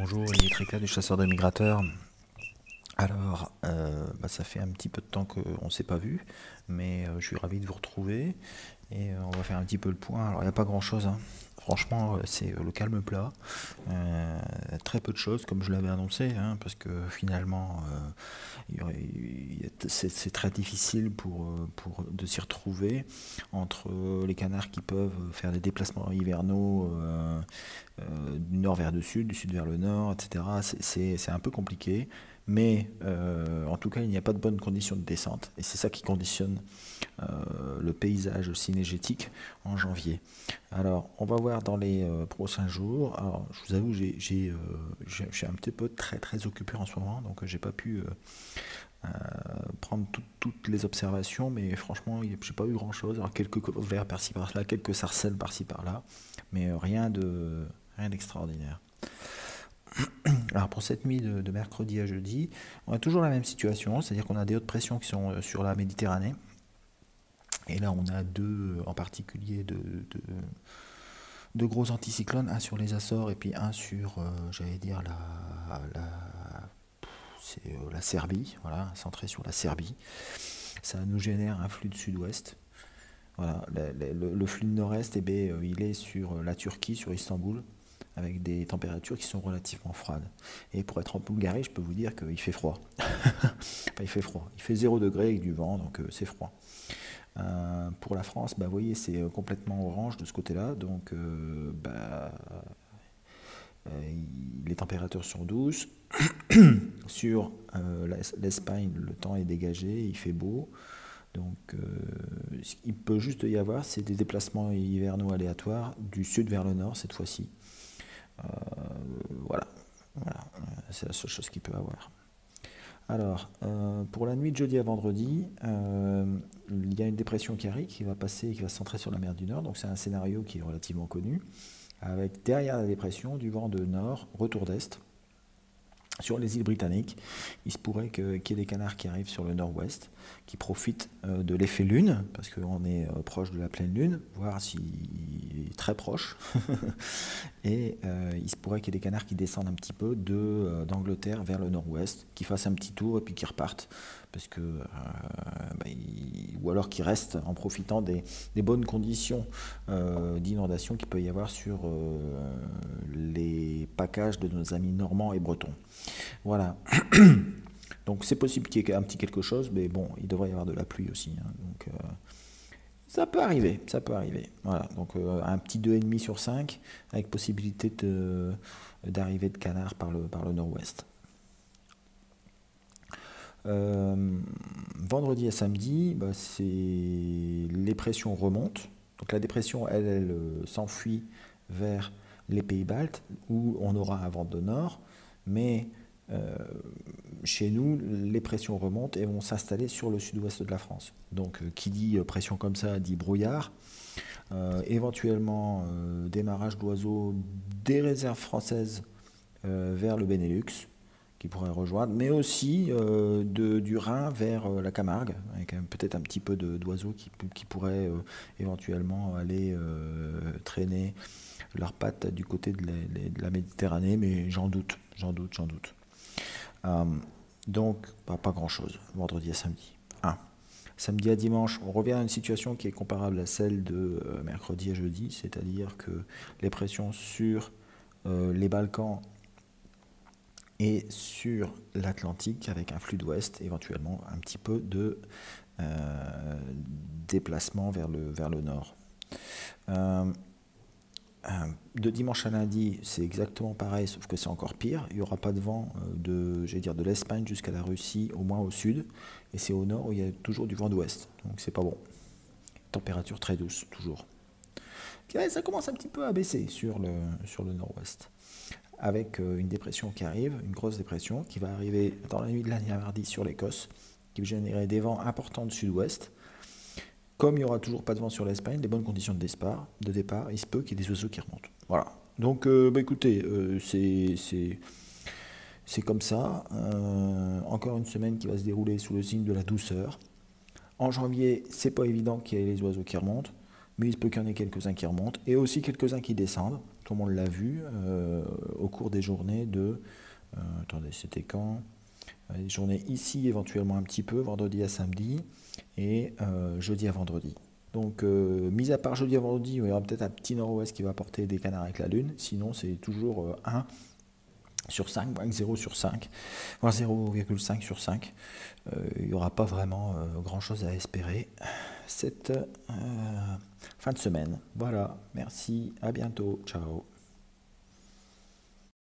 Bonjour, il est Tricla du chasseur de migrateurs. Alors, ça fait un petit peu de temps qu'on ne s'est pas vu, mais je suis ravi de vous retrouver et on va faire un petit peu le point. Alors, il n'y a pas grand-chose, hein. Franchement, c'est le calme plat. Très peu de choses, comme je l'avais annoncé, hein, parce que finalement, c'est très difficile de s'y retrouver entre les canards qui peuvent faire des déplacements hivernaux du nord vers le sud, du sud vers le nord, etc. C'est un peu compliqué, mais en tout cas, il n'y a pas de bonnes conditions de descente, et c'est ça qui conditionne le paysage synégétique en janvier. Alors, on va voir dans les prochains jours. Alors, je vous avoue, je suis un petit peu très occupé en ce moment, donc j'ai pas pu prendre toutes les observations, mais franchement, j'ai pas eu grand chose. Alors, quelques vers par-ci par-là, quelques sarcelles par-ci par-là, mais rien d'extraordinaire. Alors pour cette nuit de mercredi à jeudi, on a toujours la même situation, c'est-à-dire qu'on a des hautes pressions qui sont sur la Méditerranée. Et là, on a deux en particulier de gros anticyclones, un sur les Açores et puis un sur, j'allais dire, la Serbie, voilà, centré sur la Serbie. Ça nous génère un flux de sud-ouest. Voilà, le flux de nord-est, eh bien, il est sur la Turquie, sur Istanbul, avec des températures qui sont relativement froides. Et pour être en Bulgarie, je peux vous dire qu'il fait froid. Enfin, il fait froid. Il fait 0 degré avec du vent, donc c'est froid. Pour la France, vous voyez, c'est complètement orange de ce côté-là, donc les températures sont douces. Sur l'Espagne, le temps est dégagé, il fait beau. Donc, il peut juste y avoir, c'est des déplacements hivernaux aléatoires du sud vers le nord cette fois-ci. Euh, voilà, voilà, c'est la seule chose qu'il peut avoir. Alors, pour la nuit de jeudi à vendredi, il y a une dépression qui arrive, qui va passer, qui va se centrer sur la mer du Nord. Donc c'est un scénario qui est relativement connu, avec derrière la dépression du vent de nord, retour d'est. Sur les îles britanniques, il se pourrait qu'il y ait des canards qui arrivent sur le nord-ouest, qui profitent de l'effet lune, parce qu'on est proche de la pleine lune, voire si très proche. Et il se pourrait qu'il y ait des canards qui descendent un petit peu d'Angleterre vers le nord-ouest, qui fassent un petit tour et puis qui repartent, parce que, ou alors qui restent en profitant des bonnes conditions d'inondation qu'il peut y avoir sur les packages de nos amis normands et bretons. Voilà. Donc c'est possible qu'il y ait un petit quelque chose, mais bon, il devrait y avoir de la pluie aussi, hein. Donc ça peut arriver, ça peut arriver. Voilà, donc un petit 2,5 sur 5, avec possibilité d'arrivée de canards par le nord-ouest. Vendredi à samedi, les pressions remontent. Donc la dépression, elle s'enfuit vers les pays baltes, où on aura un vent de nord, mais chez nous, les pressions remontent et vont s'installer sur le sud-ouest de la France. Donc, qui dit pression comme ça, dit brouillard. Éventuellement, démarrage d'oiseaux des réserves françaises vers le Benelux, qui pourraient rejoindre, mais aussi du Rhin vers la Camargue, avec peut-être un petit peu d'oiseaux qui pourraient éventuellement aller traîner leurs pattes du côté de la Méditerranée, mais j'en doute. Donc, pas grand-chose, vendredi à samedi. Samedi à dimanche, on revient à une situation qui est comparable à celle de mercredi à jeudi, c'est-à-dire que les pressions sur les Balkans et sur l'Atlantique, avec un flux d'ouest, éventuellement un petit peu de déplacement vers le nord. De dimanche à lundi, c'est exactement pareil, sauf que c'est encore pire. Il n'y aura pas de vent de l'Espagne jusqu'à la Russie, au moins au sud. Et c'est au nord où il y a toujours du vent d'ouest. Donc c'est pas bon. Température très douce, toujours. Ça commence un petit peu à baisser sur le nord-ouest. Avec une dépression qui arrive, une grosse dépression, qui va arriver dans la nuit de lundi à mardi sur l'Écosse, qui va générer des vents importants de sud-ouest. Comme il n'y aura toujours pas de vent sur l'Espagne, les bonnes conditions de départ, il se peut qu'il y ait des oiseaux qui remontent. Voilà. Donc, écoutez, c'est comme ça. Encore une semaine qui va se dérouler sous le signe de la douceur. En janvier, c'est pas évident qu'il y ait les oiseaux qui remontent. mais il se peut qu'il y en ait quelques-uns qui remontent, et aussi quelques-uns qui descendent, comme on l'a vu au cours des journées de... attendez, c'était quand? Les journées ici, éventuellement un petit peu, vendredi à samedi, et jeudi à vendredi. Donc, mis à part jeudi à vendredi, où il y aura peut-être un petit nord-ouest qui va apporter des canards avec la lune, sinon c'est toujours 1 sur 5, voire 0 sur 5, voire 0,5 sur 5. Il n'y aura pas vraiment grand-chose à espérer cette fin de semaine. Voilà, merci, à bientôt, ciao.